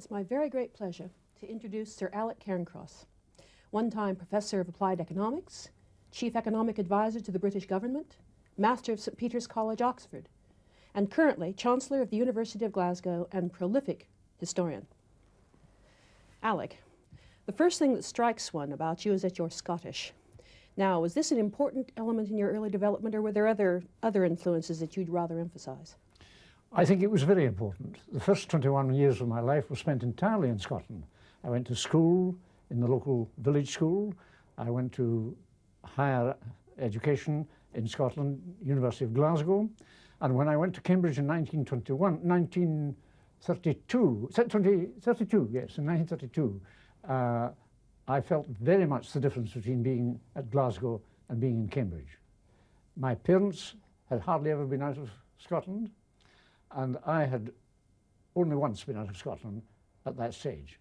It's my very great pleasure to introduce Sir Alec Cairncross, one-time Professor of Applied Economics, Chief Economic Advisor to the British Government, Master of St. Peter's College, Oxford, and currently Chancellor of the University of Glasgow and prolific historian. Alec, the first thing that strikes one about you is that you're Scottish. Now, was this an important element in your early development, or were there other influences that you'd rather emphasize? I think it was very important. The first 21 years of my life were spent entirely in Scotland. I went to school in the local village school. I went to higher education in Scotland, University of Glasgow. And when I went to Cambridge in 1932, I felt very much the difference between being at Glasgow and being in Cambridge. My parents had hardly ever been out of Scotland, and I had only once been out of Scotland at that stage.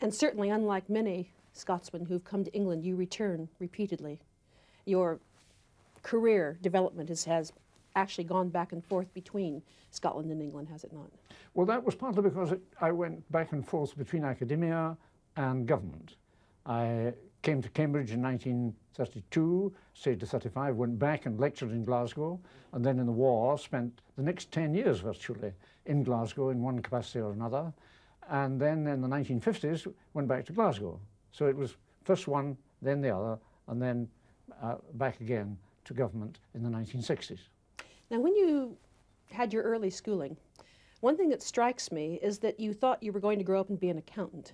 And certainly, unlike many Scotsmen who've come to England, you return repeatedly. Your career development has actually gone back and forth between Scotland and England, has it not? Well, that was partly because I went back and forth between academia and government. I came to Cambridge in 1932, stayed to 35, went back and lectured in Glasgow, and then in the war spent the next 10 years virtually in Glasgow in one capacity or another, and then in the 1950s went back to Glasgow. So it was first one, then the other, and then back again to government in the 1960s. Now, when you had your early schooling, one thing that strikes me is that you thought you were going to grow up and be an accountant.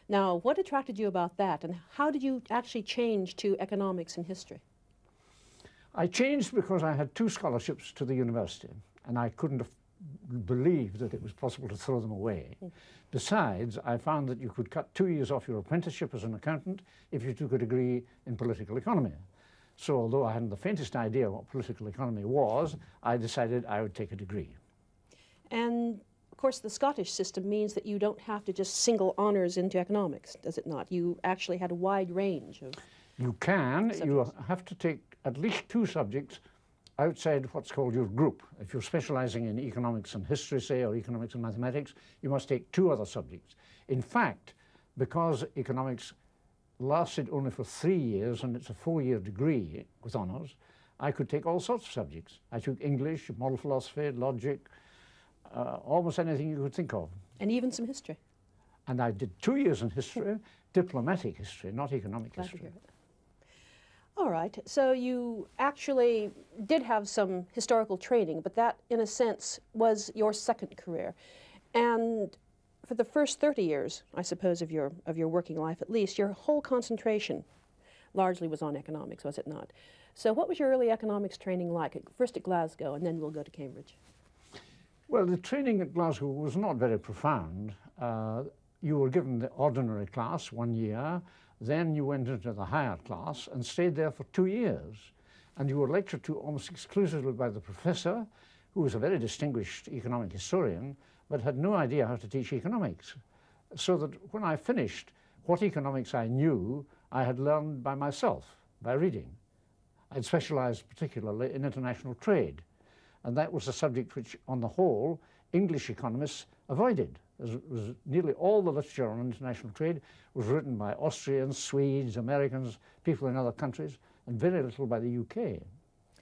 Now, what attracted you about that, and how did you actually change to economics and history? I changed because I had 2 scholarships to the university, and I couldn't have believed that it was possible to throw them away. Besides, I found that you could cut 2 years off your apprenticeship as an accountant if you took a degree in political economy. So although I hadn't the faintest idea what political economy was, I decided I would take a degree. And of course, the Scottish system means that you don't have to just single honours into economics, does it not? You actually had a wide range of You can. subjects. You have to take at least 2 subjects outside what's called your group. If you're specialising in economics and history, say, or economics and mathematics, you must take 2 other subjects. In fact, because economics lasted only for 3 years and it's a 4-year degree with honours, I could take all sorts of subjects. I took English, model philosophy, logic, almost anything you could think of. And even some history. And I did 2 years in history, diplomatic history, not economic Glad history. to hear it. All right, so you actually did have some historical training, but that, in a sense, was your second career. And for the first 30 years, I suppose, of your working life at least, your whole concentration largely was on economics, was it not? So what was your early economics training like, first at Glasgow, and then we'll go to Cambridge? Well, the training at Glasgow was not very profound. You were given the ordinary class 1 year, then you went into the higher class and stayed there for 2 years. And you were lectured to almost exclusively by the professor, who was a very distinguished economic historian, but had no idea how to teach economics. So that when I finished, what economics I knew, I had learned by myself, by reading. I'd specialised particularly in international trade. And that was a subject which, on the whole, English economists avoided. Nearly all the literature on international trade was written by Austrians, Swedes, Americans, people in other countries, and very little by the UK.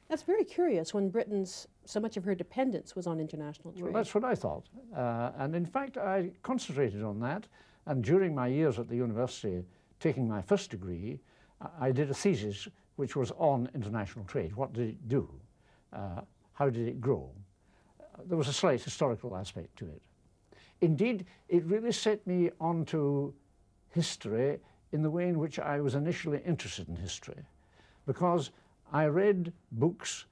That's very curious when Britain's, so much of her dependence was on international trade. Well, that's what I thought. And in fact, I concentrated on that. And during my years at the university, taking my first degree, I did a thesis which was on international trade. What did it do? How did it grow? There was a slight historical aspect to it. Indeed, it really set me onto history in the way in which I was initially interested in history, because I read books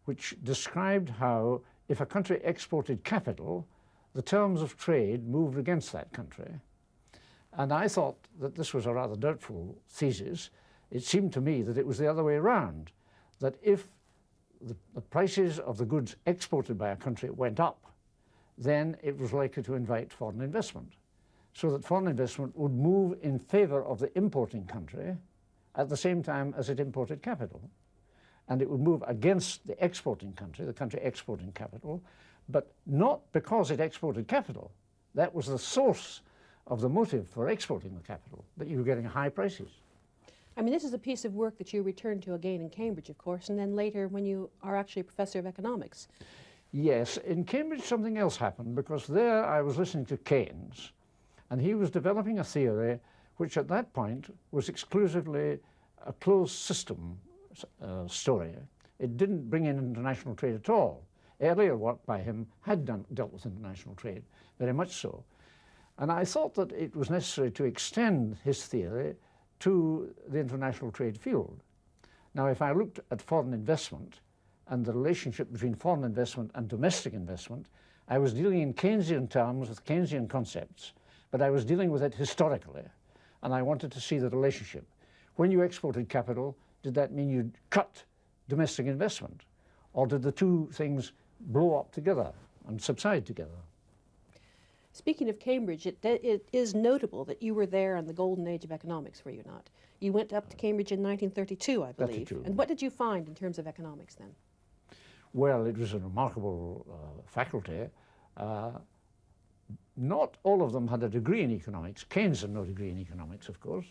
which described how, if a country exported capital, the terms of trade moved against that country. And I thought that this was a rather doubtful thesis. It seemed to me that it was the other way around, that if the prices of the goods exported by a country went up, then it was likely to invite foreign investment, so that foreign investment would move in favour of the importing country at the same time as it imported capital. And it would move against the exporting country, the country exporting capital, but not because it exported capital, That was the source of the motive for exporting the capital, that you were getting high prices. I mean, this is a piece of work that you returned to again in Cambridge, of course, and then later when you are actually a professor of economics. Yes, in Cambridge something else happened, because there I was listening to Keynes, and he was developing a theory which at that point was exclusively a closed system story. It didn't bring in international trade at all. Earlier work by him had dealt with international trade, very much so. And I thought that it was necessary to extend his theory to the international trade field. Now, if I looked at foreign investment and the relationship between foreign investment and domestic investment, I was dealing in Keynesian terms with Keynesian concepts, but I was dealing with it historically, and I wanted to see the relationship. When you exported capital, did that mean you cut domestic investment, or did the two things blow up together and subside together? Speaking of Cambridge, it is notable that you were there in the golden age of economics, were you not? You went up to Cambridge in 1932, I believe. 32. And what did you find in terms of economics then? Well, it was a remarkable faculty. Not all of them had a degree in economics. Keynes had no degree in economics, of course.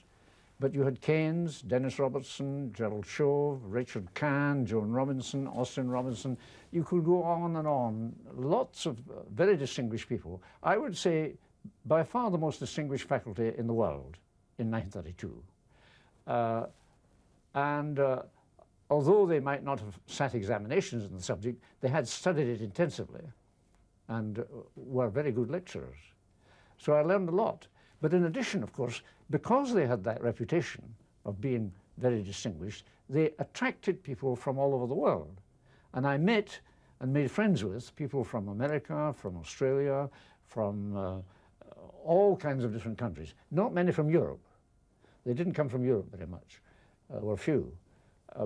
But you had Keynes, Dennis Robertson, Gerald Shove, Richard Kahn, Joan Robinson, Austin Robinson. You could go on and on. Lots of very distinguished people. I would say by far the most distinguished faculty in the world in 1932. Although they might not have sat examinations in the subject, they had studied it intensively and were very good lecturers. So I learned a lot. But in addition, of course, because they had that reputation of being very distinguished, they attracted people from all over the world. And I met and made friends with people from America, from Australia, from all kinds of different countries. Not many from Europe. They didn't come from Europe very much, or few,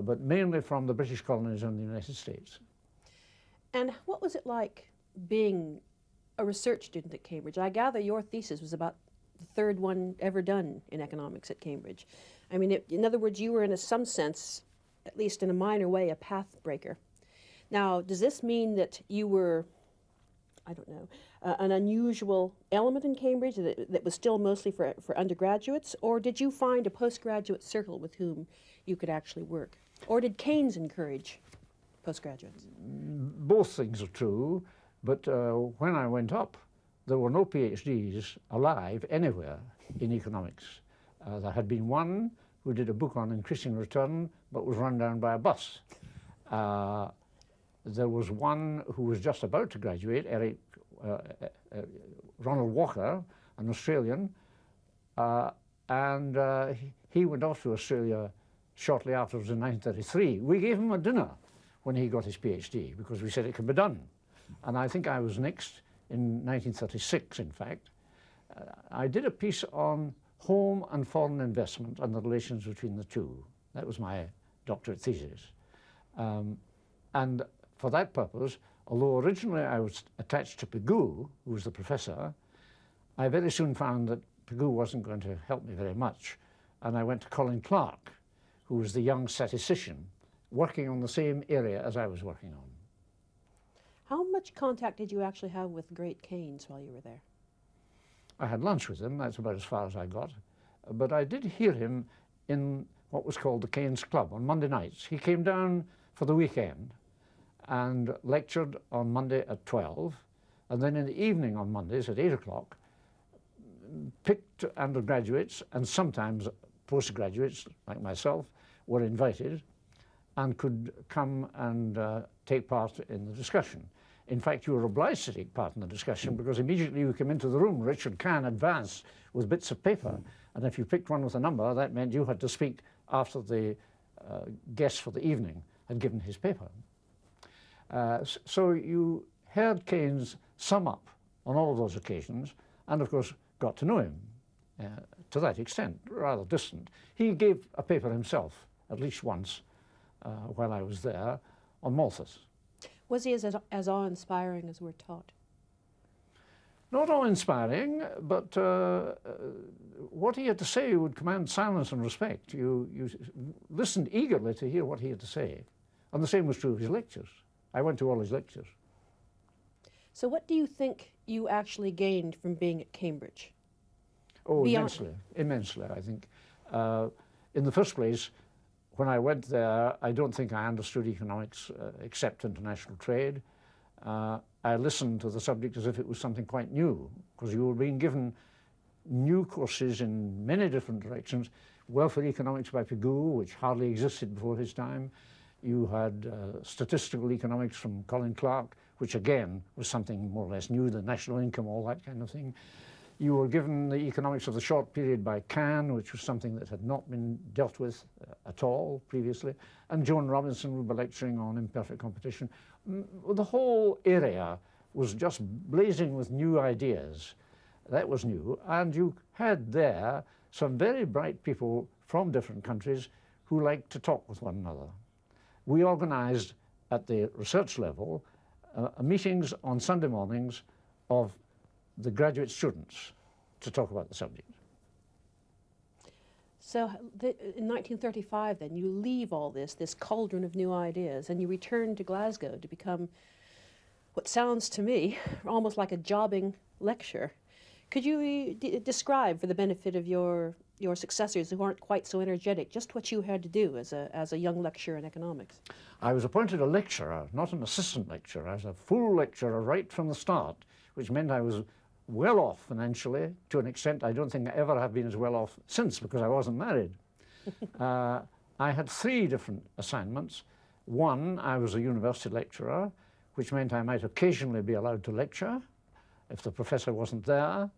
but mainly from the British colonies and the United States. And what was it like being a research student at Cambridge? I gather your thesis was about the third one ever done in economics at Cambridge. I mean, in other words, you were in some sense, at least in a minor way, a path breaker. Now, does this mean that you were, I don't know, an unusual element in Cambridge that was still mostly for undergraduates, or did you find a postgraduate circle with whom you could actually work? Or did Keynes encourage postgraduates? Both things are true, but when I went up, there were no PhDs alive anywhere in economics. There had been one who did a book on increasing return, but was run down by a bus. There was one who was just about to graduate, Ronald Walker, an Australian, and he went off to Australia shortly afterwards in 1933. We gave him a dinner when he got his PhD because we said it could be done. And I think I was next in 1936, in fact. I did a piece on home and foreign investment and the relations between the two. That was my doctorate thesis. And for that purpose, although originally I was attached to Pigou, who was the professor, I very soon found that Pigou wasn't going to help me very much. And I went to Colin Clark, who was the young statistician, working on the same area as I was working on. How much contact did you actually have with the great Keynes while you were there? I had lunch with him, that's about as far as I got. But I did hear him in what was called the Keynes Club on Monday nights. He came down for the weekend and lectured on Monday at 12, and then in the evening on Mondays at 8 o'clock, picked undergraduates and sometimes postgraduates, like myself, were invited and could come and take part in the discussion. In fact, you were obliged to take part in the discussion because immediately you came into the room, Richard Kahn advanced with bits of paper, and if you picked one with a number, that meant you had to speak after the guest for the evening had given his paper. So you heard Keynes sum up on all of those occasions, and of course got to know him to that extent, rather distant. He gave a paper himself, at least once, while I was there, on Malthus. Was he as awe-inspiring as we're taught? Not awe-inspiring, but what he had to say would command silence and respect. You listened eagerly to hear what he had to say. And the same was true of his lectures. I went to all his lectures. So what do you think you actually gained from being at Cambridge? Oh, Beyond- immensely, immensely, I think. In the first place, when I went there, I don't think I understood economics except international trade. I listened to the subject as if it was something quite new, because you were being given new courses in many different directions. Welfare economics by Pigou, which hardly existed before his time. You had statistical economics from Colin Clark, which again was something more or less new, the national income, all that kind of thing. You were given the economics of the short period by Cannes, which was something that had not been dealt with at all previously. And Joan Robinson would be lecturing on imperfect competition. The whole area was just blazing with new ideas. That was new. And you had there some very bright people from different countries who liked to talk with one another. We organized at the research level meetings on Sunday mornings of the graduate students to talk about the subject. So in 1935 then, you leave all this cauldron of new ideas, and you return to Glasgow to become what sounds to me almost like a jobbing lecturer. Could you describe, for the benefit of your successors who aren't quite so energetic, just what you had to do as a young lecturer in economics? I was appointed a lecturer, not an assistant lecturer. I was a full lecturer right from the start, which meant I was well off financially to an extent I don't think I ever have been as well off since, because I wasn't married. I had 3 different assignments. One, I was a university lecturer, which meant I might occasionally be allowed to lecture if the professor wasn't there.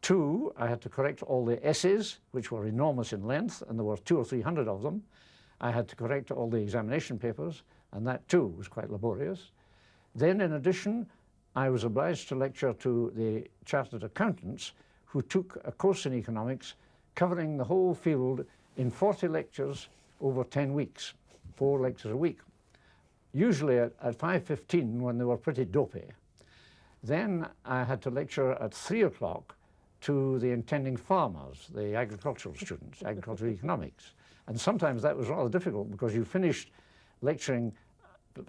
2, I had to correct all the essays, which were enormous in length, and there were 200 or 300 of them. I had to correct all the examination papers, and that too was quite laborious. Then, in addition, I was obliged to lecture to the chartered accountants who took a course in economics covering the whole field in 40 lectures over 10 weeks, 4 lectures a week, usually at 5:15 when they were pretty dopey. Then I had to lecture at 3 o'clock to the intending farmers, the agricultural students, agricultural economics. And sometimes that was rather difficult because you finished lecturing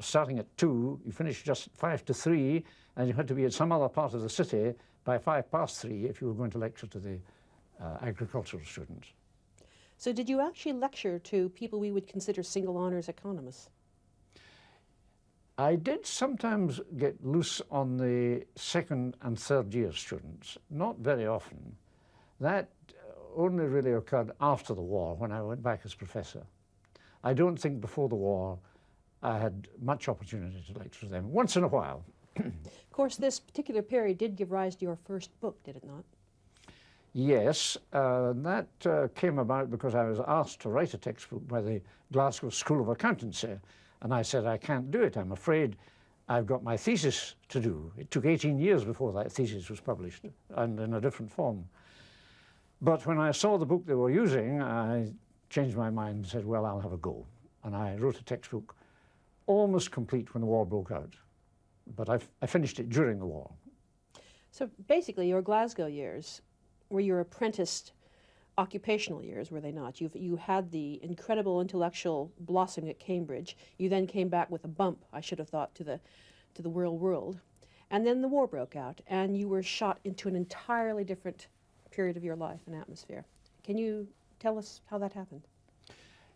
starting at 2, you finished just 5 to 3, and you had to be at some other part of the city by 5 past 3 if you were going to lecture to the agricultural students. So did you actually lecture to people we would consider single honors economists? I did sometimes get loose on the 2nd and 3rd year students, not very often. That only really occurred after the war when I went back as professor. I don't think before the war I had much opportunity to lecture to them, once in a while. Of course, this particular period did give rise to your first book, did it not? Yes, that came about because I was asked to write a textbook by the Glasgow School of Accountancy, and I said, I can't do it. I'm afraid I've got my thesis to do. It took 18 years before that thesis was published, and in a different form. But when I saw the book they were using, I changed my mind and said, well, I'll have a go. And I wrote a textbook almost complete when the war broke out. But I finished it during the war. So basically, your Glasgow years were your apprenticed occupational years, were they not? You had the incredible intellectual blossoming at Cambridge. You then came back with a bump, I should have thought, to the real world. And then the war broke out, and you were shot into an entirely different period of your life and atmosphere. Can you tell us how that happened?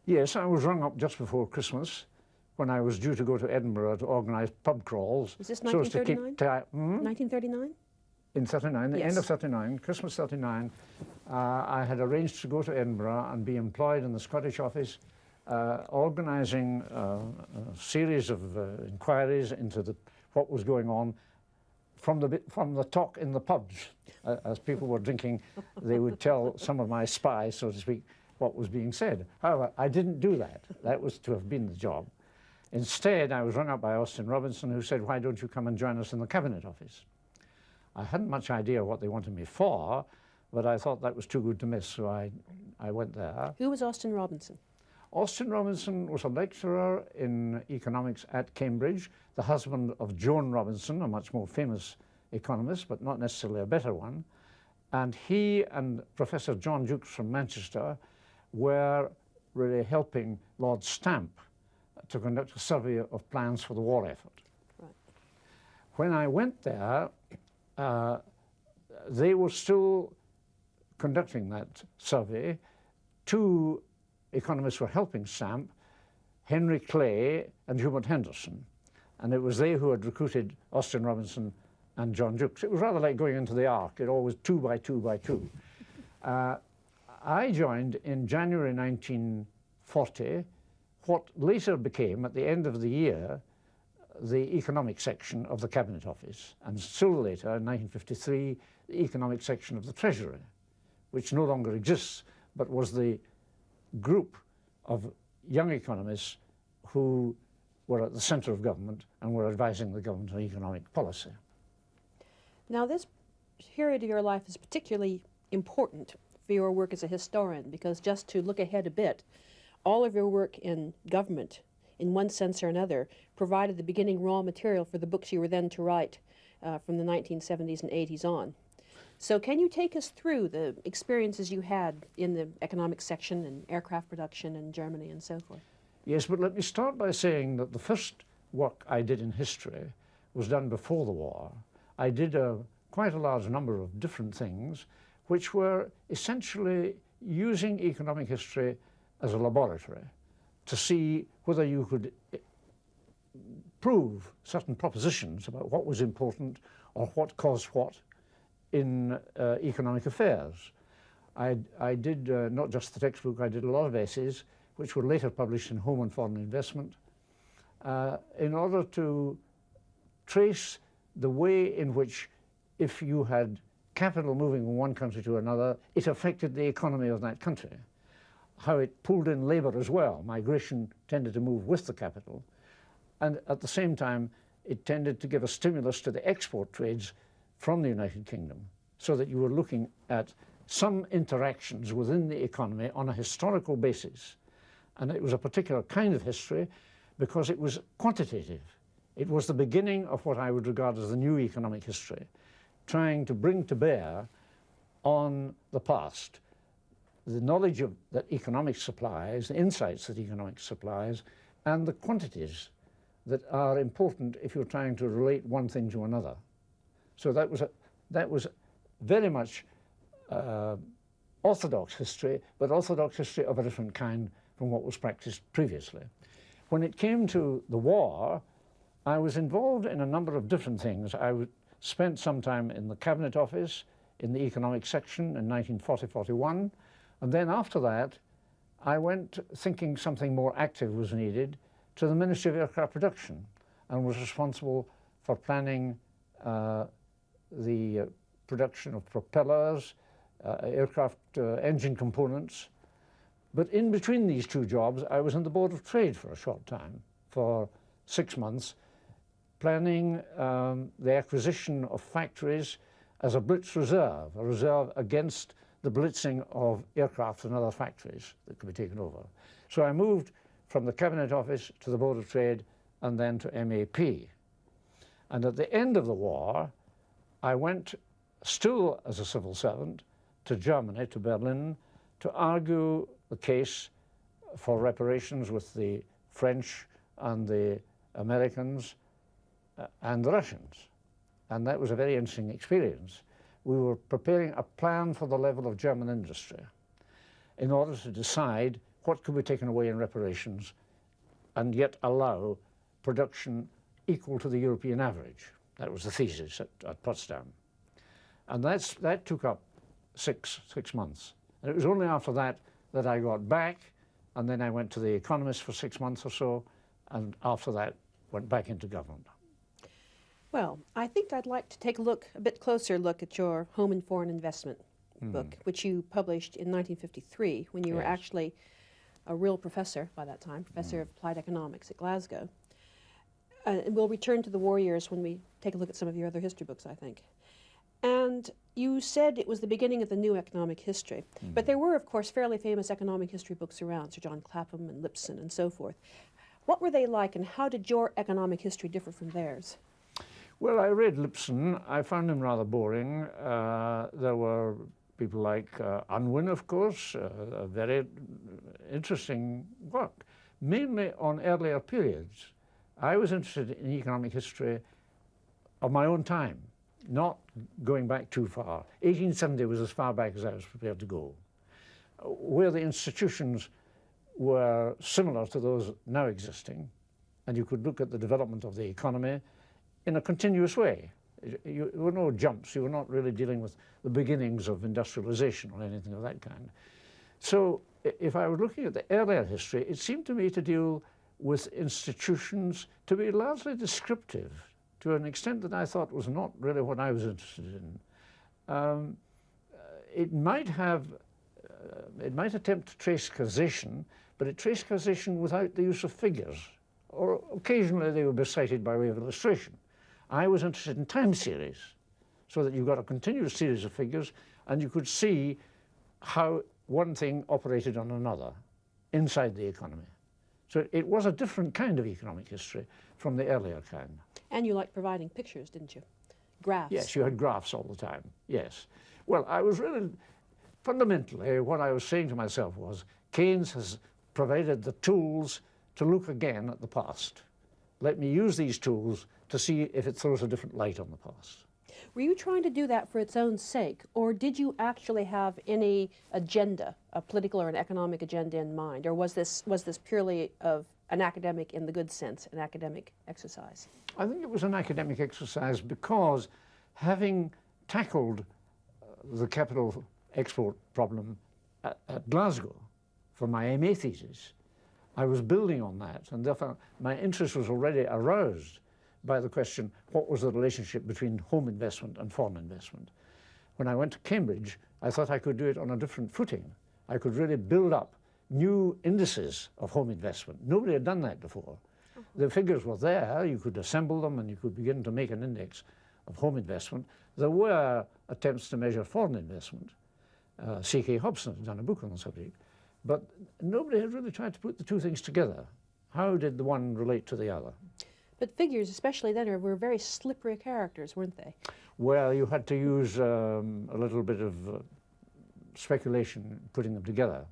Yes, I was rung up just before Christmas when I was due to go to Edinburgh to organise pub crawls. Was this 1939? 1939? In 39, the Yes. end of 39, Christmas 39, I had arranged to go to Edinburgh and be employed in the Scottish office, organising a series of inquiries into what was going on from the talk in the pubs. As people were drinking, they would tell some of my spies, so to speak, what was being said. However, I didn't do that. That was to have been the job. Instead, I was rung up by Austin Robinson, who said, why don't you come and join us in the Cabinet Office? I hadn't much idea what they wanted me for, but I thought that was too good to miss, so I went there. Who was Austin Robinson? Austin Robinson was a lecturer in economics at Cambridge, the husband of Joan Robinson, a much more famous economist, but not necessarily a better one. And he and Professor John Dukes from Manchester were really helping Lord Stamp to conduct a survey of plans for the war effort. Right. when I went there, they were still conducting that survey. Two economists were helping Stamp, Henry Clay and Hubert Henderson, and it was they who had recruited Austin Robinson and John Jukes. It was rather like going into the Ark. It always 2 by 2 by 2. I joined in January 1940 what later became, at the end of the year, the economic section of the Cabinet Office, and still later, in 1953, the economic section of the Treasury, which no longer exists, but was the group of young economists who were at the centre of government and were advising the government on economic policy. Now, this period of your life is particularly important for your work as a historian, because just to look ahead a bit, all of your work in government, in one sense or another, provided the beginning raw material for the books you were then to write from the 1970s and 80s on. So can you take us through the experiences you had in the economic section and aircraft production in Germany and so forth? Yes, but let me start by saying that the first work I did in history was done before the war. I did quite a large number of different things, which were essentially using economic history as a laboratory to see whether you could prove certain propositions about what was important or what caused what in economic affairs. I did not just the textbook, I did a lot of essays which were later published in Home and Foreign Investment in order to trace the way in which, if you had capital moving from one country to another, it affected the economy of that country. How it pulled in labour as well. Migration tended to move with the capital. And at the same time, it tended to give a stimulus to the export trades from the United Kingdom, so that you were looking at some interactions within the economy on a historical basis. And it was a particular kind of history because it was quantitative. It was the beginning of what I would regard as the new economic history, trying to bring to bear on the past the knowledge that economics supplies, the insights that economics supplies, and the quantities that are important if you're trying to relate one thing to another. So that was very much orthodox history, but orthodox history of a different kind from what was practiced previously. When it came to the war, I was involved in a number of different things. I spent some time in the Cabinet Office, in the economic section in 1940-41, and then after that, I went, thinking something more active was needed, to the Ministry of Aircraft Production, and was responsible for planning the production of propellers, aircraft engine components. But in between these two jobs, I was in the Board of Trade for a short time, for 6 months, planning the acquisition of factories as a blitz reserve, a reserve against the blitzing of aircraft and other factories that could be taken over. So I moved from the Cabinet Office to the Board of Trade and then to MAP. And at the end of the war, I went, still as a civil servant, to Germany, to Berlin, to argue the case for reparations with the French and the Americans and the Russians. And that was a very interesting experience. We were preparing a plan for the level of German industry in order to decide what could be taken away in reparations and yet allow production equal to the European average. That was the thesis at Potsdam. And that took up six months. And it was only after that that I got back, and then I went to The Economist for 6 months or so, and after that went back into government. Well, I think I'd like to take a bit closer look at your Home and Foreign Investment book, which you published in 1953 when you were actually a real professor by that time, professor of applied economics at Glasgow. And we'll return to the war years when we take a look at some of your other history books, I think. And you said it was the beginning of the new economic history. But there were, of course, fairly famous economic history books around, Sir John Clapham and Lipson and so forth. What were they like, and how did your economic history differ from theirs? Well, I read Lipson. I found him rather boring. There were people like Unwin, of course, a very interesting work, mainly on earlier periods. I was interested in economic history of my own time, not going back too far. 1870 was as far back as I was prepared to go, where the institutions were similar to those now existing, and you could look at the development of the economy in a continuous way. There were no jumps. You were not really dealing with the beginnings of industrialization or anything of that kind. So if I were looking at the earlier history, it seemed to me to deal with institutions to be largely descriptive, to an extent that I thought was not really what I was interested in. It might attempt to trace causation, but it traced causation without the use of figures, or occasionally they would be cited by way of illustration. I was interested in time series, so that you got a continuous series of figures and you could see how one thing operated on another inside the economy. So it was a different kind of economic history from the earlier kind. And you liked providing pictures, didn't you? Graphs. Yes, you had graphs all the time, yes. Well, I was really, fundamentally, what I was saying to myself was, Keynes has provided the tools to look again at the past. Let me use these tools to see if it throws a different light on the past. Were you trying to do that for its own sake, or did you actually have any agenda, a political or an economic agenda in mind, or was this purely of an academic in the good sense, an academic exercise? I think it was an academic exercise because having tackled the capital export problem at Glasgow for my MA thesis, I was building on that, and therefore my interest was already aroused by the question, what was the relationship between home investment and foreign investment? When I went to Cambridge, I thought I could do it on a different footing. I could really build up new indices of home investment. Nobody had done that before. The figures were there, you could assemble them and you could begin to make an index of home investment. There were attempts to measure foreign investment. C.K. Hobson had done a book on the subject, but nobody had really tried to put the two things together. How did the one relate to the other? But figures, especially then, were very slippery characters, weren't they? Well, you had to use a little bit of speculation putting them together.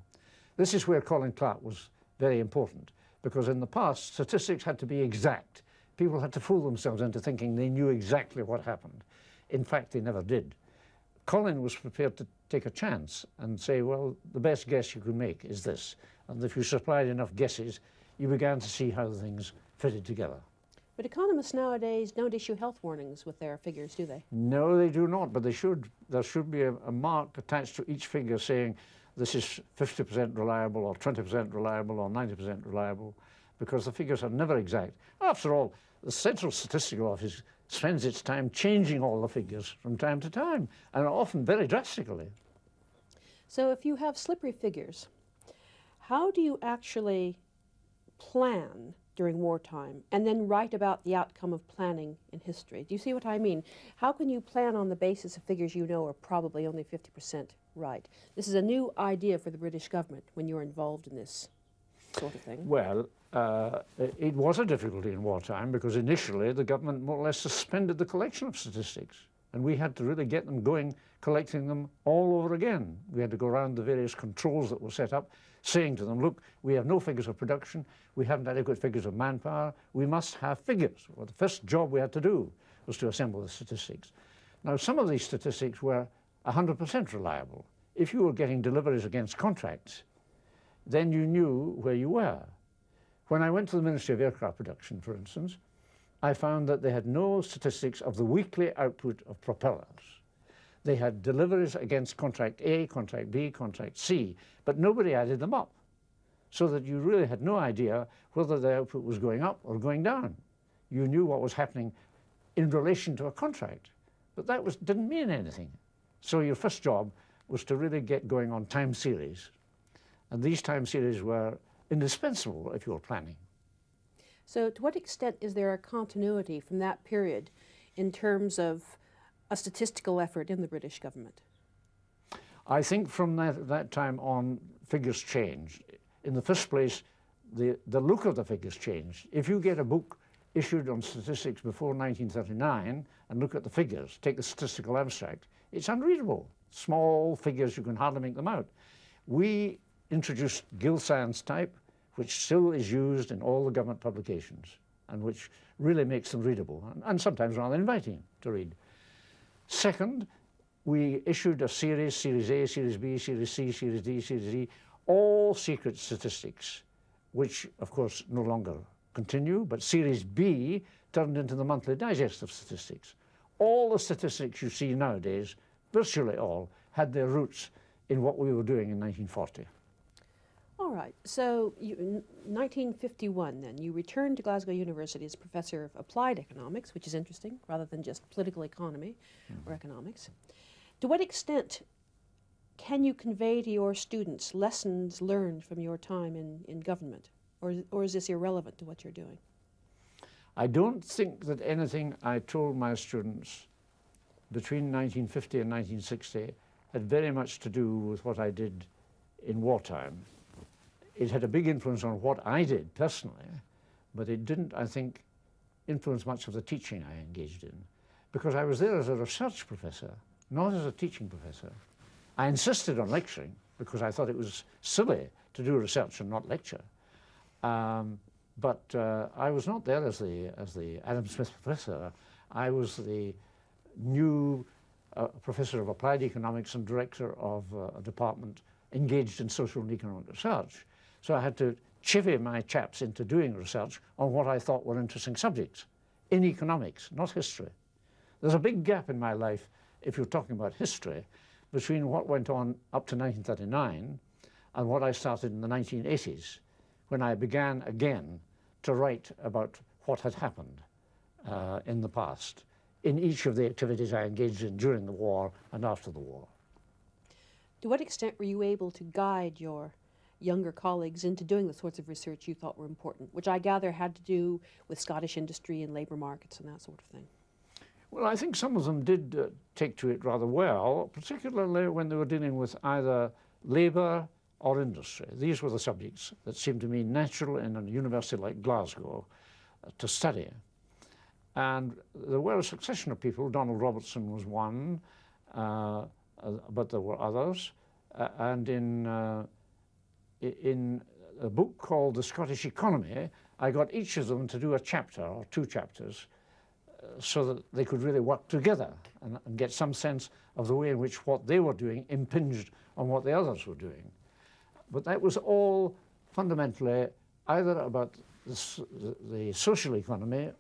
This is where Colin Clark was very important, because in the past, statistics had to be exact. People had to fool themselves into thinking they knew exactly what happened. In fact, they never did. Colin was prepared to take a chance and say, well, the best guess you can make is this. And if you supplied enough guesses, you began to see how things fitted together. But economists nowadays don't issue health warnings with their figures, do they? No, they do not, but they should. There should be a mark attached to each figure saying this is 50% reliable or 20% reliable or 90% reliable, because the figures are never exact. After all, the Central Statistical Office spends its time changing all the figures from time to time, and often very drastically. So if you have slippery figures, how do you actually plan during wartime and then write about the outcome of planning in history? Do you see what I mean? How can you plan on the basis of figures you know are probably only 50% right? This is a new idea for the British government when you're involved in this sort of thing. Well, it was a difficulty in wartime because initially the government more or less suspended the collection of statistics, and we had to really get them going, collecting them all over again. We had to go around the various controls that were set up, saying to them, look, we have no figures of production, we haven't adequate figures of manpower, we must have figures. Well, the first job we had to do was to assemble the statistics. Now, some of these statistics were 100% reliable. If you were getting deliveries against contracts, then you knew where you were. When I went to the Ministry of Aircraft Production, for instance, I found that they had no statistics of the weekly output of propellers. They had deliveries against contract A, contract B, contract C, but nobody added them up, so that you really had no idea whether the output was going up or going down. You knew what was happening in relation to a contract, but that didn't mean anything. So your first job was to really get going on time series, and these time series were indispensable if you were planning. So to what extent is there a continuity from that period in terms of a statistical effort in the British government? I think from that time on, figures changed. In the first place, the look of the figures changed. If you get a book issued on statistics before 1939 and look at the figures, take the statistical abstract, it's unreadable. Small figures, you can hardly make them out. We introduced Gill Science type, which still is used in all the government publications. and which really makes them readable and sometimes rather inviting to read. Second, we issued a series, Series A, Series B, Series C, Series D, Series E, all secret statistics, which of course no longer continue, but Series B turned into the monthly digest of statistics. All the statistics you see nowadays, virtually all, had their roots in what we were doing in 1940. All right, so in 1951 then, you returned to Glasgow University as Professor of Applied Economics, which is interesting, rather than just political economy or economics. To what extent can you convey to your students lessons learned from your time in government, or is this irrelevant to what you're doing? I don't think that anything I told my students between 1950 and 1960 had very much to do with what I did in wartime. It had a big influence on what I did personally, but it didn't, I think, influence much of the teaching I engaged in, because I was there as a research professor, not as a teaching professor. I insisted on lecturing because I thought it was silly to do research and not lecture. But I was not there as the Adam Smith professor. I was the new professor of applied economics and director of a department engaged in social and economic research. So I had to chivvy my chaps into doing research on what I thought were interesting subjects in economics, not history. There's a big gap in my life, if you're talking about history, between what went on up to 1939 and what I started in the 1980s, when I began again to write about what had happened in the past in each of the activities I engaged in during the war and after the war. To what extent were you able to guide your younger colleagues into doing the sorts of research you thought were important, which I gather had to do with Scottish industry and labour markets and that sort of thing? Well, I think some of them did take to it rather well, particularly when they were dealing with either labour or industry. These were the subjects that seemed to me natural in a university like Glasgow to study. And there were a succession of people. Donald Robertson was one, but there were others. And in a book called The Scottish Economy, I got each of them to do a chapter or two chapters so that they could really work together and get some sense of the way in which what they were doing impinged on what the others were doing. But that was all fundamentally either about the social economy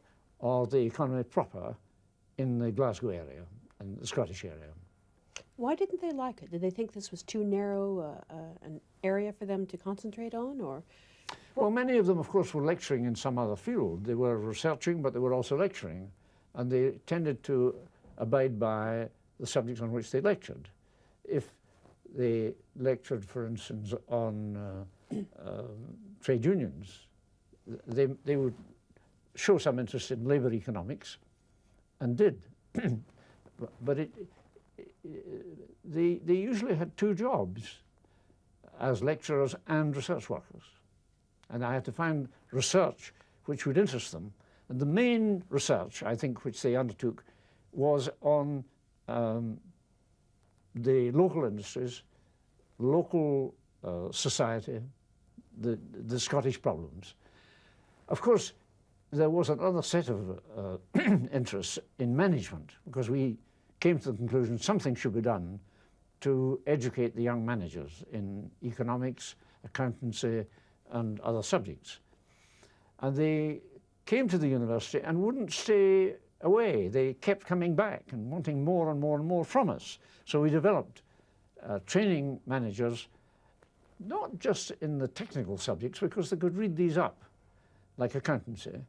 or the economy proper in the Glasgow area and the Scottish area. Why didn't they like it? Did they think this was too narrow an area for them to concentrate on, or? Well, many of them, of course, were lecturing in some other field. They were researching, but they were also lecturing, and they tended to abide by the subjects on which they lectured. If they lectured, for instance, on trade unions, they would show some interest in labour economics, and did. But they usually had two jobs, as lecturers and research workers. And I had to find research which would interest them. And the main research, I think, which they undertook was on the local industries, local society, the Scottish problems. Of course, there was another set of interests in management, because we came to the conclusion something should be done to educate the young managers in economics, accountancy, and other subjects. And they came to the university and wouldn't stay away. They kept coming back and wanting more and more and more from us. So we developed training managers, not just in the technical subjects, because they could read these up, like accountancy,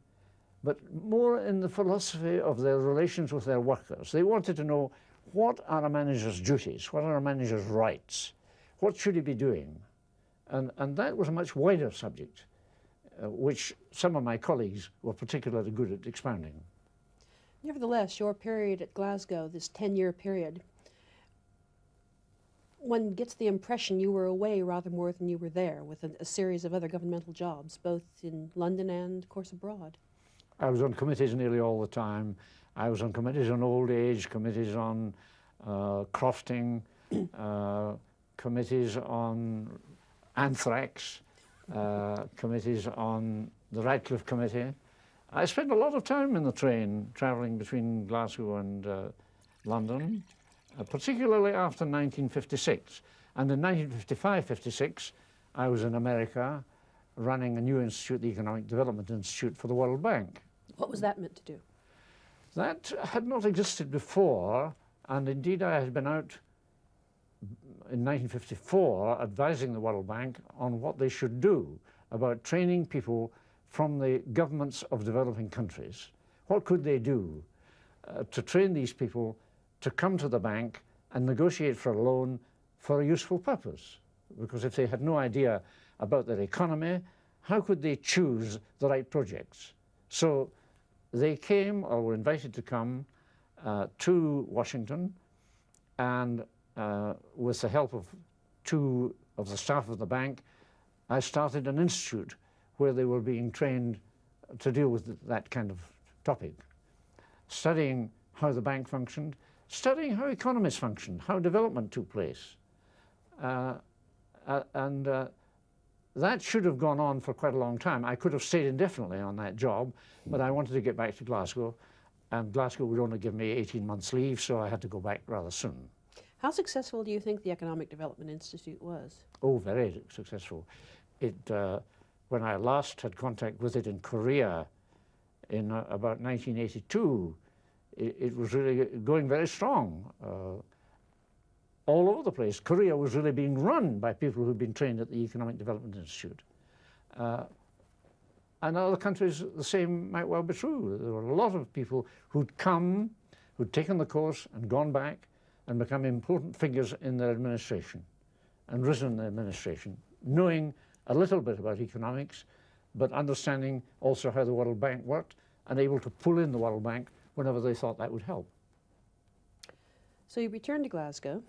but more in the philosophy of their relations with their workers. They wanted to know, what are a manager's duties? What are a manager's rights? What should he be doing? And that was a much wider subject, which some of my colleagues were particularly good at expounding. Nevertheless, your period at Glasgow, this 10-year period, one gets the impression you were away rather more than you were there, with a series of other governmental jobs, both in London and, of course, abroad. I was on committees nearly all the time. I was on committees on old age, committees on crofting, committees on anthrax, committees on the Radcliffe Committee. I spent a lot of time in the train travelling between Glasgow and London, particularly after 1956. And in 1955-56, I was in America running a new institute, the Economic Development Institute for the World Bank. What was that meant to do? That had not existed before, and indeed I had been out in 1954 advising the World Bank on what they should do about training people from the governments of developing countries. What could they do to train these people to come to the bank and negotiate for a loan for a useful purpose? Because if they had no idea about their economy, how could they choose the right projects? So they came, or were invited to come, to Washington, and with the help of two of the staff of the bank, I started an institute where they were being trained to deal with that kind of topic, studying how the bank functioned, studying how economies functioned, how development took place. And that should have gone on for quite a long time. I could have stayed indefinitely on that job, but I wanted to get back to Glasgow, and Glasgow would only give me 18 months leave, so I had to go back rather soon. How successful do you think the Economic Development Institute was? Oh, very successful. It, when I last had contact with it in Korea in about 1982, it was really going very strong. All over the place. Korea was really being run by people who'd been trained at the Economic Development Institute. And other countries, the same might well be true. There were a lot of people who'd come, who'd taken the course and gone back and become important figures in their administration and risen in the administration, knowing a little bit about economics, but understanding also how the World Bank worked and able to pull in the World Bank whenever they thought that would help. So you returned to Glasgow,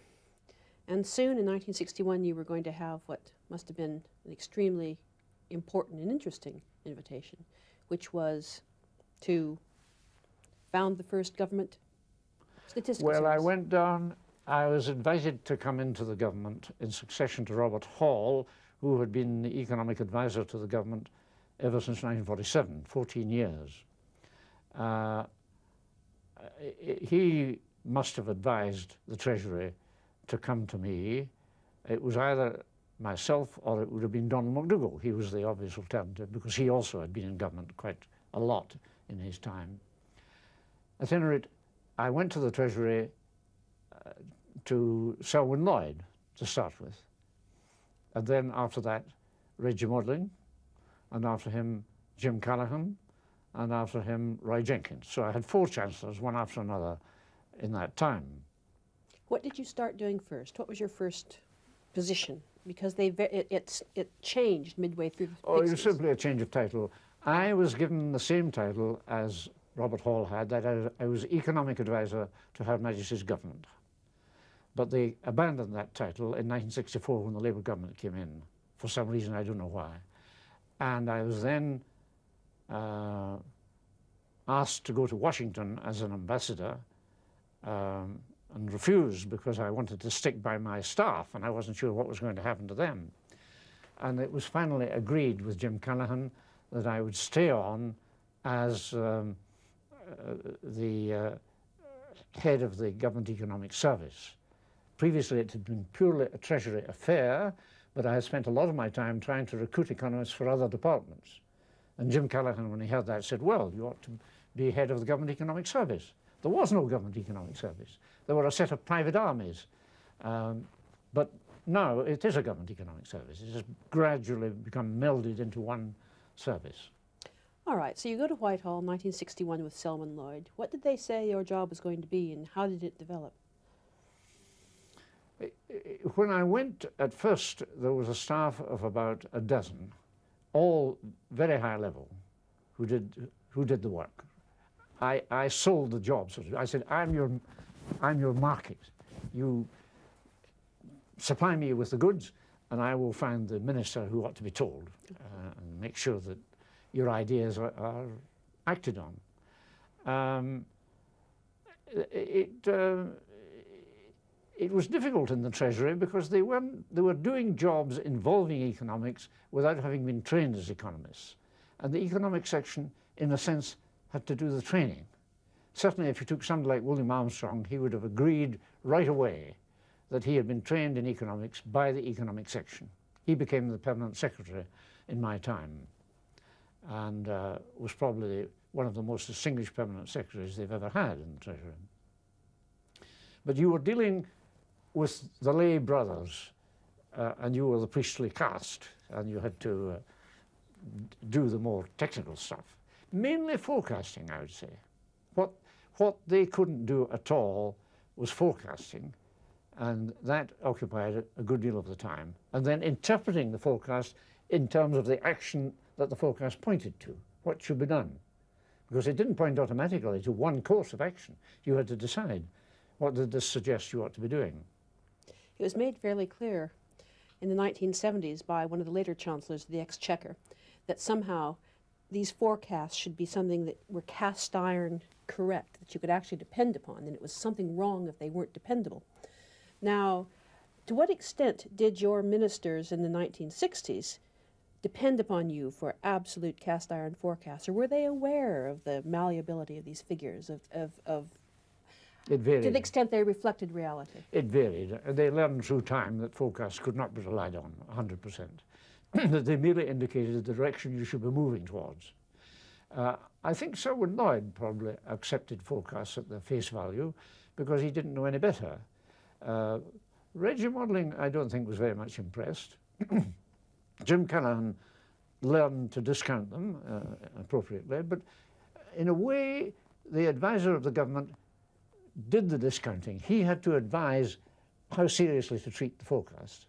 and soon in 1961 you were going to have what must have been an extremely important and interesting invitation, which was to found the first government statistical service. I went down. I was invited to come into the government in succession to Robert Hall, who had been the economic advisor to the government ever since 1947, 14 years. He must have advised the Treasury to come to me. It was either myself or it would have been Donald MacDougall. He was the obvious alternative because he also had been in government quite a lot in his time. At any rate, I went to the Treasury to Selwyn Lloyd to start with. And then after that, Reggie Modling, and after him, Jim Callaghan, and after him, Roy Jenkins. So I had 4 chancellors, one after another, in that time. What did you start doing first? What was your first position? Because it changed midway through the 60s. Oh, it was simply a change of title. I was given the same title as Robert Hall had, that I was economic advisor to Her Majesty's government. But they abandoned that title in 1964 when the Labour government came in, for some reason, I don't know why. And I was then asked to go to Washington as an ambassador and refused because I wanted to stick by my staff and I wasn't sure what was going to happen to them. And it was finally agreed with Jim Callaghan that I would stay on as the head of the Government Economic Service. Previously it had been purely a Treasury affair, but I had spent a lot of my time trying to recruit economists for other departments. And Jim Callaghan, when he heard that, said, well, you ought to be head of the Government Economic Service. There was no Government Economic Service. There were a set of private armies. But now it is a Government Economic Service. It has gradually become melded into one service. All right, so you go to Whitehall in 1961 with Selwyn Lloyd. What did they say your job was going to be and how did it develop? When I went at first, there was a staff of about a dozen, all very high level, who did the work. I sold the jobs. I said, I'm your market. You supply me with the goods, and I will find the minister who ought to be told and make sure that your ideas are acted on. It was difficult in the Treasury because they were doing jobs involving economics without having been trained as economists. And the economic section in a sense, had to do the training. Certainly if you took somebody like William Armstrong, he would have agreed right away that he had been trained in economics by the economic section. He became the permanent secretary in my time and was probably one of the most distinguished permanent secretaries they've ever had in the Treasury. But you were dealing with the lay brothers and you were the priestly caste and you had to do the more technical stuff. Mainly forecasting, I would say. What they couldn't do at all was forecasting, and that occupied a good deal of the time. And then interpreting the forecast in terms of the action that the forecast pointed to, what should be done. Because it didn't point automatically to one course of action. You had to decide, what did this suggest you ought to be doing? It was made fairly clear in the 1970s by one of the later chancellors of the Exchequer that somehow these forecasts should be something that were cast iron correct, that you could actually depend upon, and it was something wrong if they weren't dependable. Now, to what extent did your ministers in the 1960s depend upon you for absolute cast iron forecasts, or were they aware of the malleability of these figures, It varied. to the extent they reflected reality? It varied. They learned through time that forecasts could not be relied on 100%. That they merely indicated the direction you should be moving towards. I think Selwyn Lloyd probably accepted forecasts at their face value because he didn't know any better. Reggie Modelling, I don't think, was very much impressed. Jim Callaghan learned to discount them appropriately, but in a way, the advisor of the government did the discounting. He had to advise how seriously to treat the forecast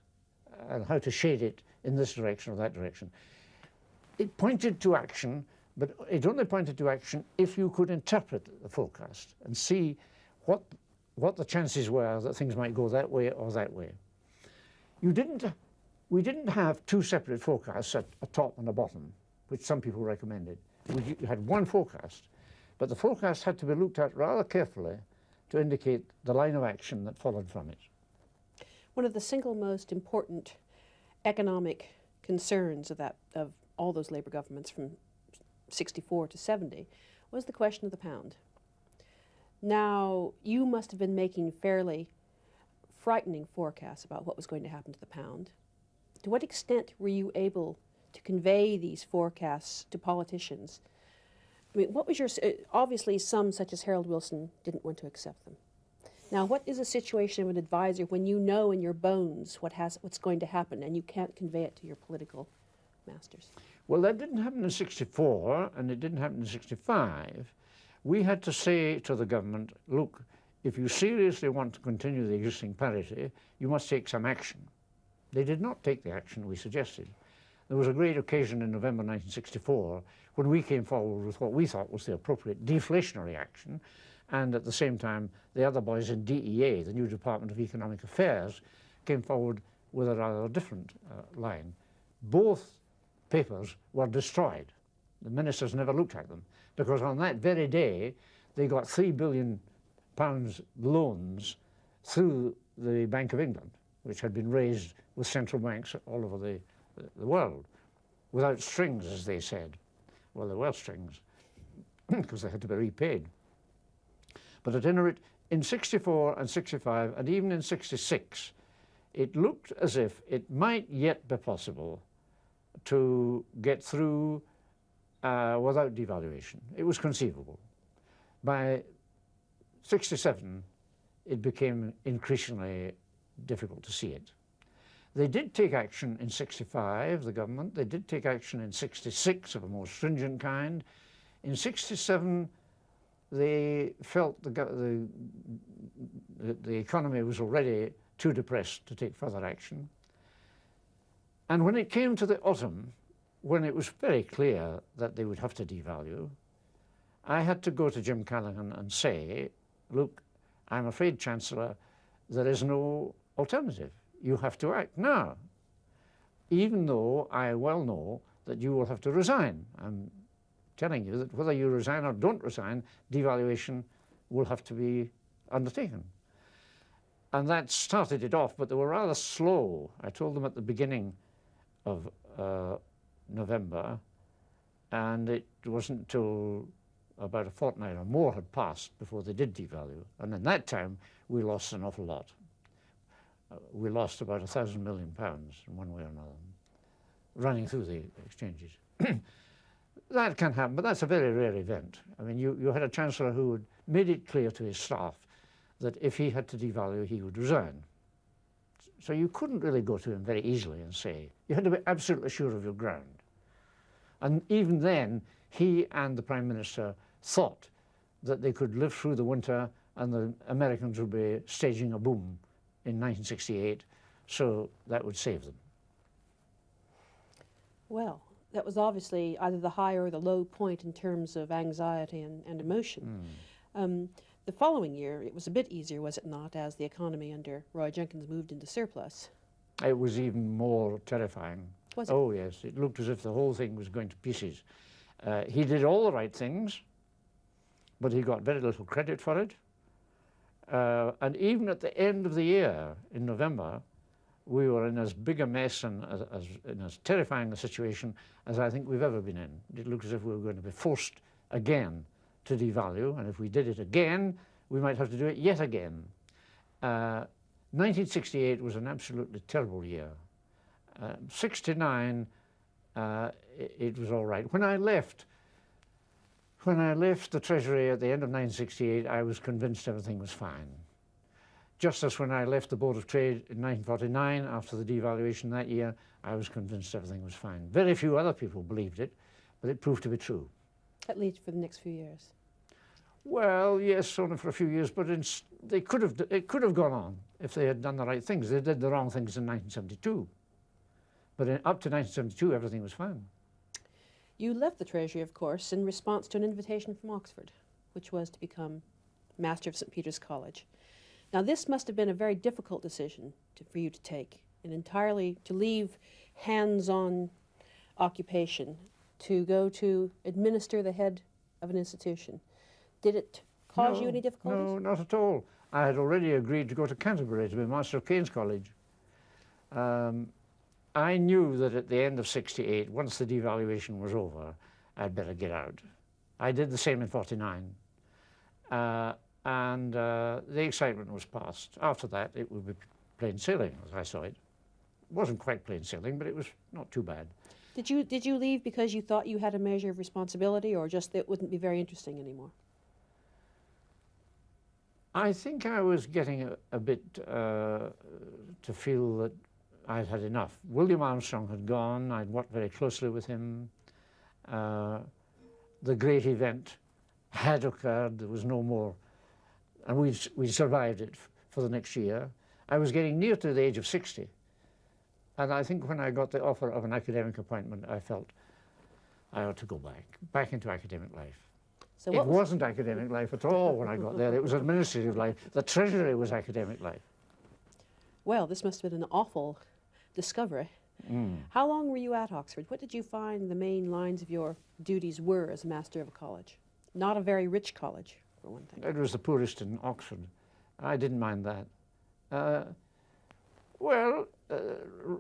and how to shade it in this direction or that direction. It pointed to action, but it only pointed to action if you could interpret the forecast and see what the chances were that things might go that way or that way. We didn't have two separate forecasts, a top and a bottom, which some people recommended. We had one forecast, but the forecast had to be looked at rather carefully to indicate the line of action that followed from it. One of the single most important economic concerns of all those Labour governments from 64 to 70 was the question of the pound. Now, you must have been making fairly frightening forecasts about what was going to happen to the pound. To what extent were you able to convey these forecasts to politicians? I mean, what was your, obviously some such as Harold Wilson didn't want to accept them. Now, what is a situation of an advisor when you know in your bones what's going to happen and you can't convey it to your political masters? Well, that didn't happen in 64 and it didn't happen in 65. We had to say to the government, look, if you seriously want to continue the existing parity, you must take some action. They did not take the action we suggested. There was a great occasion in November 1964 when we came forward with what we thought was the appropriate deflationary action, and at the same time the other boys in DEA, the new Department of Economic Affairs, came forward with a rather different line. Both papers were destroyed. The ministers never looked at them because on that very day they got £3 billion loans through the Bank of England, which had been raised with central banks all over the world, without strings, as they said. Well, there were strings, because they had to be repaid. But at any rate, in 64 and 65, and even in 66, it looked as if it might yet be possible to get through without devaluation. It was conceivable. By 67, it became increasingly difficult to see it. They did take action in 65, the government. They did take action in 66 of a more stringent kind. In 67, they felt the economy was already too depressed to take further action. And when it came to the autumn, when it was very clear that they would have to devalue, I had to go to Jim Callaghan and say, look, I'm afraid, Chancellor, there is no alternative. You have to act now, even though I well know that you will have to resign. I'm telling you that whether you resign or don't resign, devaluation will have to be undertaken. And that started it off, but they were rather slow. I told them at the beginning of November, And it wasn't until about a fortnight or more had passed before they did devalue. And in that time, we lost an awful lot. We lost about £1,000 million in one way or another, running through the exchanges. That can happen, but that's a very rare event. I mean, you had a chancellor who had made it clear to his staff that if he had to devalue, he would resign. So you couldn't really go to him very easily and say, you had to be absolutely sure of your ground. And even then, he and the Prime Minister thought that they could live through the winter and the Americans would be staging a boom in 1968, so that would save them. Well, that was obviously either the high or the low point in terms of anxiety and emotion. The following year, it was a bit easier, was it not, as the economy under Roy Jenkins moved into surplus? It was even more terrifying. Was it? Oh, yes. It looked as if the whole thing was going to pieces. He did all the right things, but he got very little credit for it. And even at the end of the year, in November, we were in as big a mess and in as terrifying a situation as I think we've ever been in. It looked as if we were going to be forced again to devalue, and if we did it again, we might have to do it yet again. 1968 was an absolutely terrible year. 69, it was all right. When I left the Treasury at the end of 1968, I was convinced everything was fine. Just as when I left the Board of Trade in 1949, after the devaluation that year, I was convinced everything was fine. Very few other people believed it, but it proved to be true. At least for the next few years. Well, yes, only for a few years, but it could have gone on if they had done the right things. They did the wrong things in 1972. But up to 1972, everything was fine. You left the Treasury, of course, in response to an invitation from Oxford, which was to become Master of St. Peter's College. Now, this must have been a very difficult decision for you to take, and entirely to leave hands-on occupation to go to administer the head of an institution. Did it cause you any difficulties? No, not at all. I had already agreed to go to Canterbury to be Master of King's College. I knew that at the end of '68, once the devaluation was over, I'd better get out. I did the same in '49. And the excitement was past. After that, it would be plain sailing, as I saw it. It wasn't quite plain sailing, but it was not too bad. Did you leave because you thought you had a measure of responsibility, or just that it wouldn't be very interesting anymore? I think I was getting a bit to feel that I'd had enough. William Armstrong had gone. I'd worked very closely with him. The great event had occurred. There was no more. And we survived it for the next year. I was getting near to the age of 60. And I think when I got the offer of an academic appointment, I felt I ought to go back into academic life. So it wasn't academic life at all when I got there. It was administrative life. The Treasury was academic life. Well, this must have been an awful discovery. How long were you at Oxford? What did you find the main lines of your duties were as master of a college? Not a very rich college, for one thing. It was the poorest in Oxford. I didn't mind that.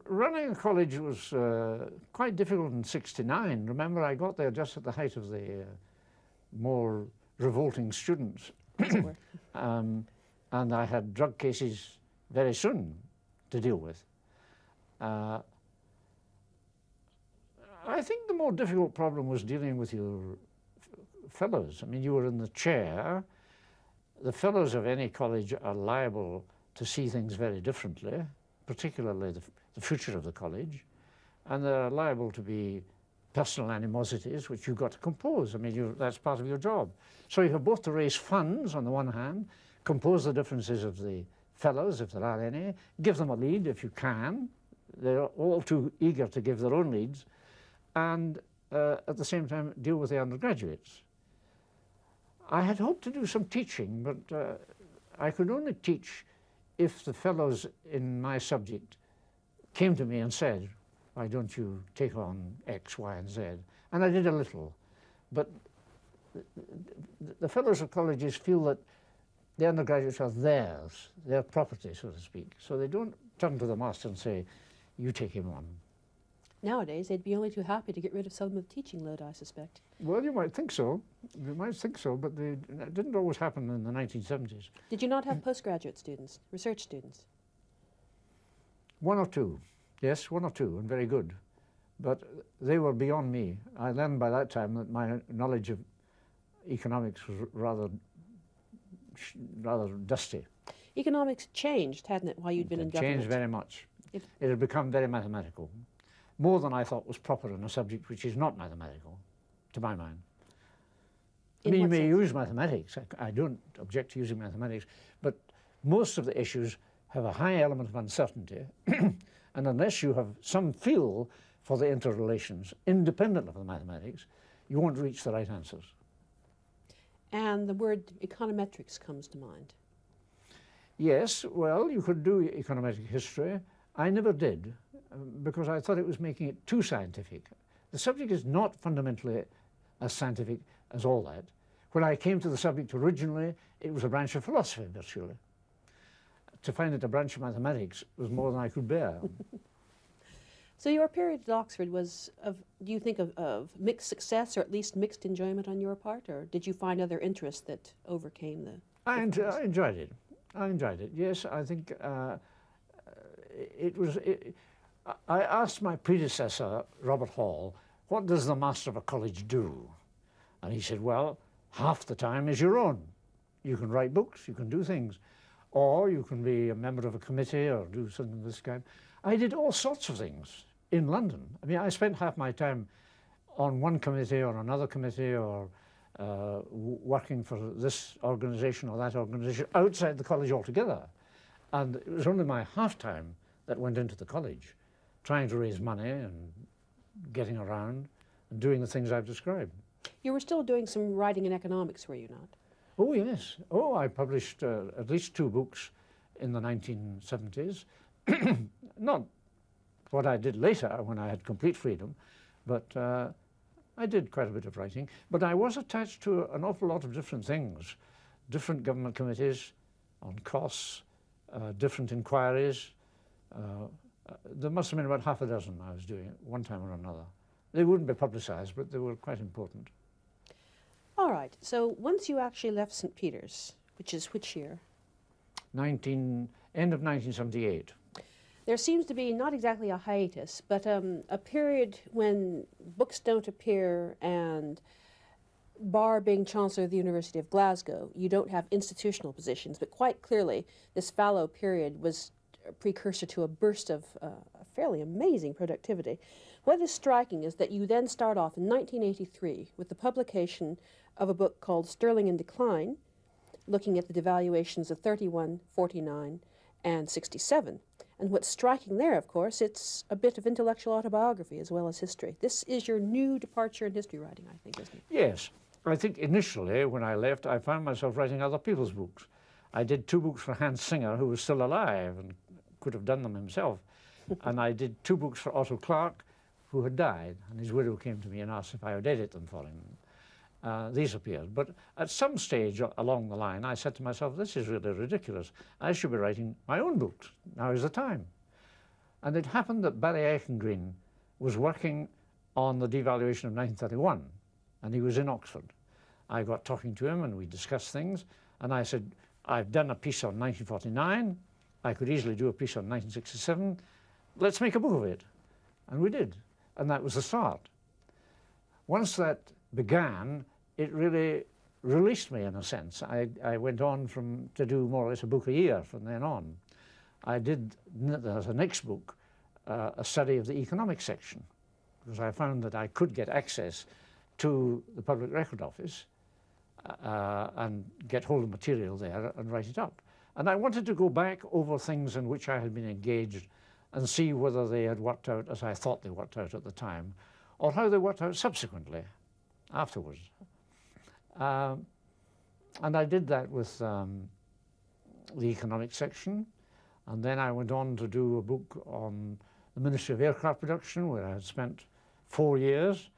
Running a college was quite difficult in '69. Remember, I got there just at the height of the more revolting students. As it were. And I had drug cases very soon to deal with. I think the more difficult problem was dealing with your fellows. I mean, you were in the chair. The fellows of any college are liable to see things very differently, particularly the future of the college, and they're liable to be personal animosities, which you've got to compose. I mean, that's part of your job. So you have both to raise funds on the one hand, compose the differences of the fellows, if there are any, give them a lead if you can. They're all too eager to give their own leads, and at the same time deal with the undergraduates. I had hoped to do some teaching, but I could only teach if the fellows in my subject came to me and said, why don't you take on X, Y, and Z? And I did a little. But the fellows of colleges feel that the undergraduates are theirs, their property, so to speak. So they don't turn to the master and say, you take him on. Nowadays, they'd be only too happy to get rid of some of the teaching load, I suspect. Well, you might think so. You might think so, but it didn't always happen in the 1970s. Did you not have postgraduate students, research students? One or two, yes, one or two, and very good. But they were beyond me. I learned by that time that my knowledge of economics was rather dusty. Economics changed, hadn't it, while you'd been in government? Changed very much. It had become very mathematical, more than I thought was proper in a subject which is not mathematical, to my mind. I mean, you may use mathematics. I don't object to using mathematics, but most of the issues have a high element of uncertainty, and unless you have some feel for the interrelations, independent of the mathematics, you won't reach the right answers. And the word econometrics comes to mind. Yes, well, you could do econometric history. I never did, because I thought it was making it too scientific. The subject is not fundamentally as scientific as all that. When I came to the subject originally, it was a branch of philosophy, virtually. To find it a branch of mathematics was more than I could bear. So your period at Oxford was, do you think, of mixed success, or at least mixed enjoyment on your part, or did you find other interests that overcame the... I enjoyed it. I enjoyed it, yes. I think I asked my predecessor, Robert Hall, what does the master of a college do? And he said, well, half the time is your own. You can write books, you can do things, or you can be a member of a committee or do something of this kind. I did all sorts of things in London. I mean, I spent half my time on one committee or another committee, or working for this organisation or that organisation outside the college altogether. And it was only my half time that went into the college, trying to raise money and getting around and doing the things I've described. You were still doing some writing in economics, were you not? Oh, yes. Oh, I published at least 2 books in the 1970s. Not what I did later when I had complete freedom, but I did quite a bit of writing. But I was attached to an awful lot of different things, different government committees on costs, different inquiries. There must have been about half a dozen I was doing at one time or another. They wouldn't be publicised, but they were quite important. All right. So once you actually left St. Peter's, which is which year? End of 1978. There seems to be not exactly a hiatus, but a period when books don't appear, and bar being Chancellor of the University of Glasgow, you don't have institutional positions, but quite clearly this fallow period was a precursor to a burst of a fairly amazing productivity. What is striking is that you then start off in 1983 with the publication of a book called Sterling in Decline, looking at the devaluations of 31, 49, and 67. And what's striking there, of course, it's a bit of intellectual autobiography as well as history. This is your new departure in history writing, I think, isn't it? Yes. I think initially, when I left, I found myself writing other people's books. I did 2 books for Hans Singer, who was still alive and could have done them himself. And I did 2 books for Otto Clarke, who had died, and his widow came to me and asked if I would edit them for him. These appeared. But at some stage along the line, I said to myself, this is really ridiculous. I should be writing my own books. Now is the time. And it happened that Barry Eichengreen was working on the devaluation of 1931, and he was in Oxford. I got talking to him, and we discussed things, and I said, I've done a piece on 1949. I could easily do a piece on 1967. Let's make a book of it. And we did. And that was the start. Once that began, it really released me in a sense. I went on to do more or less a book a year from then on. I did, as a next book, a study of the economic section, because I found that I could get access to the Public Record Office and get hold of material there and write it up. And I wanted to go back over things in which I had been engaged and see whether they had worked out as I thought they worked out at the time, or how they worked out subsequently, afterwards. And I did that with the economic section, and then I went on to do a book on the Ministry of Aircraft Production, where I had spent 4 years,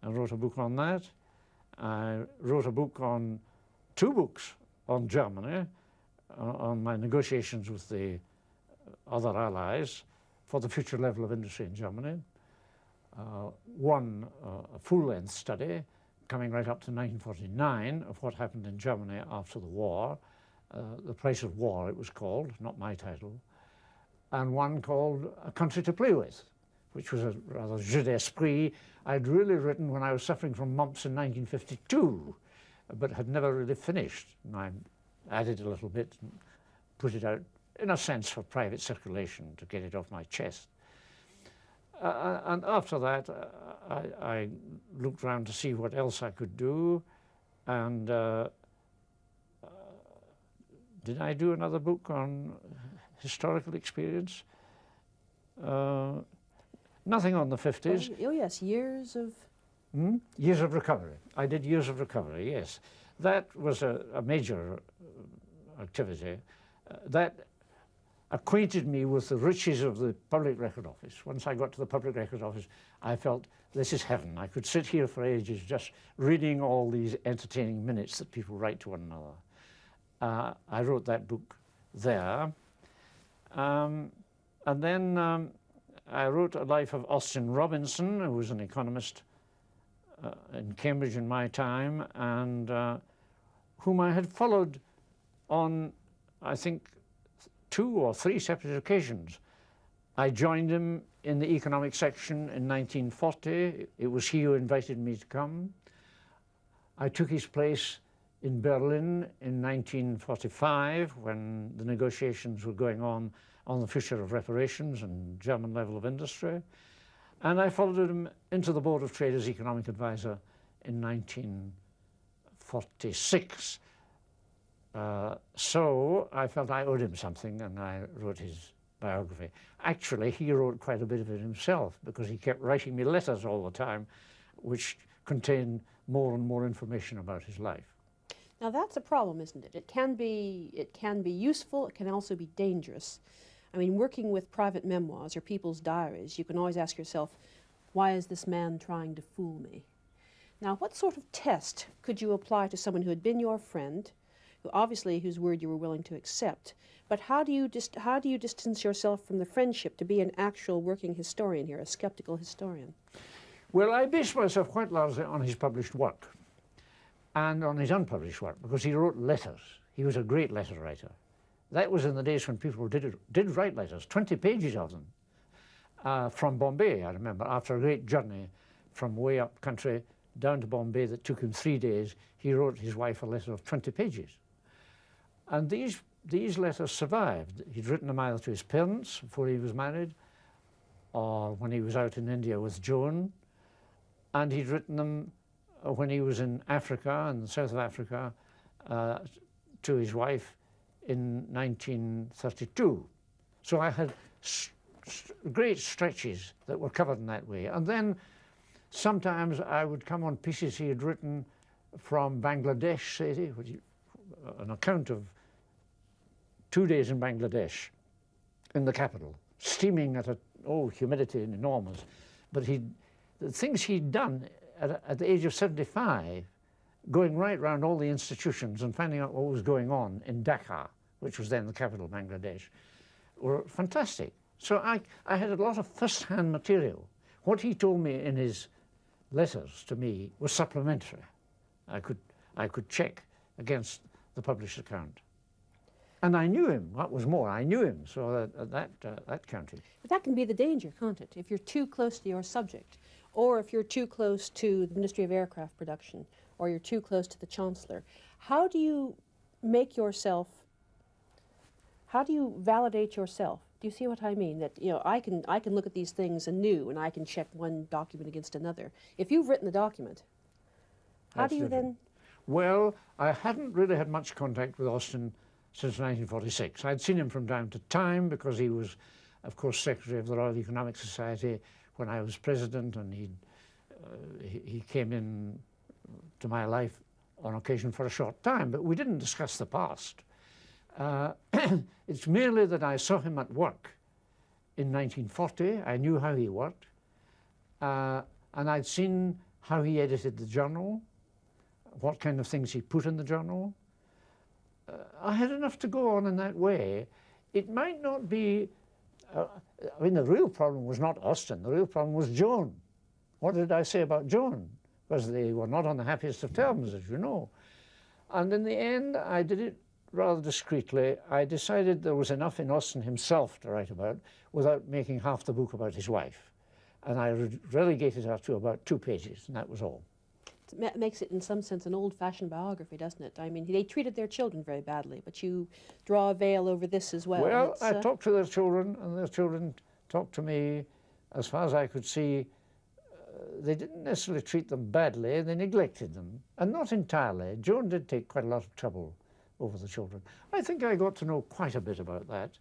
and wrote a book on that. I wrote a book on 2 books on Germany, on my negotiations with the other allies for the future level of industry in Germany. one a full-length study coming right up to 1949 of what happened in Germany after the war, The Price of War it was called, not my title, and one called A Country to Play With, which was a rather jeu d'esprit I'd really written when I was suffering from mumps in 1952, but had never really finished. And I added a little bit and put it out, in a sense, for private circulation to get it off my chest. And after that, I looked around to see what else I could do, and did I do another book on historical experience? Nothing on the 50s. Oh yes, years of... Years of recovery. I did years of recovery, yes. That was a major activity. That acquainted me with the riches of the Public Record Office. Once I got to the Public Record Office, I felt this is heaven. I could sit here for ages just reading all these entertaining minutes that people write to one another. I wrote that book there. And then I wrote A Life of Austin Robinson, who was an economist in Cambridge in my time, and whom I had followed on, I think, 2 or 3 separate occasions. I joined him in the economic section in 1940. It was he who invited me to come. I took his place in Berlin in 1945 when the negotiations were going on the future of reparations and German level of industry. And I followed him into the Board of Trade as economic advisor in 1946. So I felt I owed him something, and I wrote his biography. Actually, he wrote quite a bit of it himself, because he kept writing me letters all the time, which contained more and more information about his life. Now that's a problem, isn't it? It can be useful, it can also be dangerous. I mean, working with private memoirs or people's diaries, you can always ask yourself, why is this man trying to fool me? Now, what sort of test could you apply to someone who had been your friend, whose word you were willing to accept, but how do you distance yourself from the friendship to be an actual working historian here, a skeptical historian? Well, I based myself quite largely on his published work and on his unpublished work, because he wrote letters. He was a great letter writer. That was in the days when people did write letters, 20 pages of them, from Bombay, I remember. After a great journey from way up country down to Bombay that took him 3 days, he wrote his wife a letter of 20 pages. And these letters survived. He'd written them either to his parents before he was married, or when he was out in India with Joan, and he'd written them when he was in Africa, in the south of Africa, to his wife in 1932. So I had great stretches that were covered in that way. And then sometimes I would come on pieces he had written from Bangladesh, say, an account of 2 days in Bangladesh, in the capital, steaming at humidity and enormous. But the things he'd done at the age of 75, going right round all the institutions and finding out what was going on in Dhaka, which was then the capital of Bangladesh, were fantastic. So I had a lot of first-hand material. What he told me in his letters to me was supplementary. I could check against the published account. And I knew him. What was more, I knew him, so that counted. But that can be the danger, can't it? If you're too close to your subject, or if you're too close to the Ministry of Aircraft Production, or you're too close to the Chancellor. How do you validate yourself? Do you see what I mean? That, I can look at these things anew, and I can check one document against another. If you've written the document, how do you then? Well, I hadn't really had much contact with Austin since 1946. I'd seen him from time to time because he was, of course, Secretary of the Royal Economic Society when I was president, and he came in to my life on occasion for a short time, but we didn't discuss the past. It's merely that I saw him at work in 1940. I knew how he worked, and I'd seen how he edited the journal, what kind of things he put in the journal. I had enough to go on in that way. It might not be, the real problem was not Austin, the real problem was Joan. What did I say about Joan? Because they were not on the happiest of terms, as you know. And in the end, I did it rather discreetly. I decided there was enough in Austen himself to write about without making half the book about his wife. And I relegated her to about 2 pages, and that was all. It makes it, in some sense, an old-fashioned biography, doesn't it? I mean, they treated their children very badly, but you draw a veil over this as well. Well, I talked to their children, and their children talked to me. As far as I could see, they didn't necessarily treat them badly, they neglected them, and not entirely. Joan did take quite a lot of trouble over the children. I think I got to know quite a bit about that.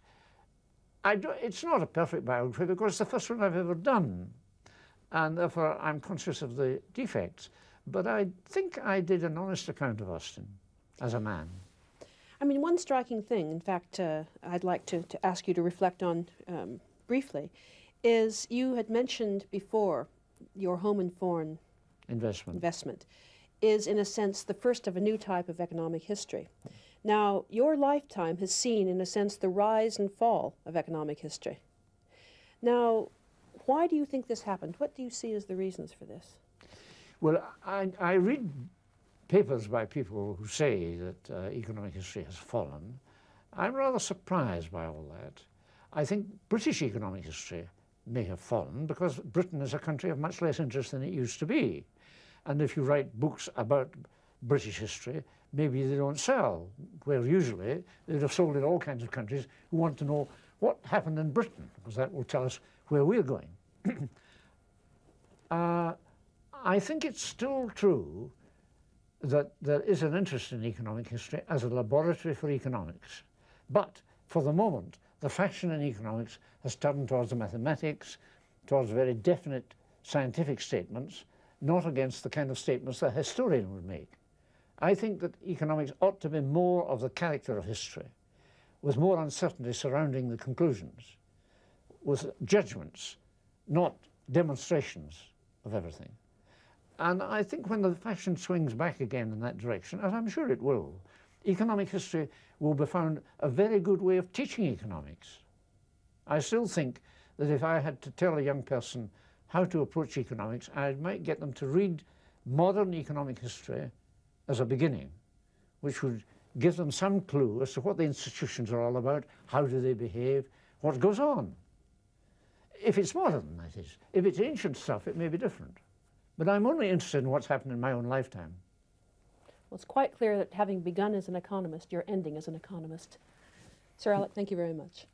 It's not a perfect biography because it's the first one I've ever done, and therefore I'm conscious of the defects. But I think I did an honest account of Austen as a man. I mean, one striking thing, in fact, I'd like to ask you to reflect on briefly, is you had mentioned before your home and foreign investment is, in a sense, the first of a new type of economic history. Now, your lifetime has seen, in a sense, the rise and fall of economic history. Now, why do you think this happened? What do you see as the reasons for this? Well, I read papers by people who say that economic history has fallen. I'm rather surprised by all that. I think British economic history may have fallen because Britain is a country of much less interest than it used to be. And if you write books about British history, maybe they don't sell, where usually they'd have sold in all kinds of countries who want to know what happened in Britain, because that will tell us where we're going. I think it's still true that there is an interest in economic history as a laboratory for economics. But for the moment, the fashion in economics has turned towards the mathematics, towards very definite scientific statements, not against the kind of statements that a historian would make. I think that economics ought to be more of the character of history, with more uncertainty surrounding the conclusions, with judgments, not demonstrations of everything. And I think when the fashion swings back again in that direction, as I'm sure it will, economic history will be found a very good way of teaching economics. I still think that if I had to tell a young person how to approach economics, I might get them to read modern economic history as a beginning, which would give them some clue as to what the institutions are all about, how do they behave, what goes on. If it's modern, that is. If it's ancient stuff, it may be different. But I'm only interested in what's happened in my own lifetime. Well, it's quite clear that having begun as an economist, you're ending as an economist. Sir Alec, thank you very much.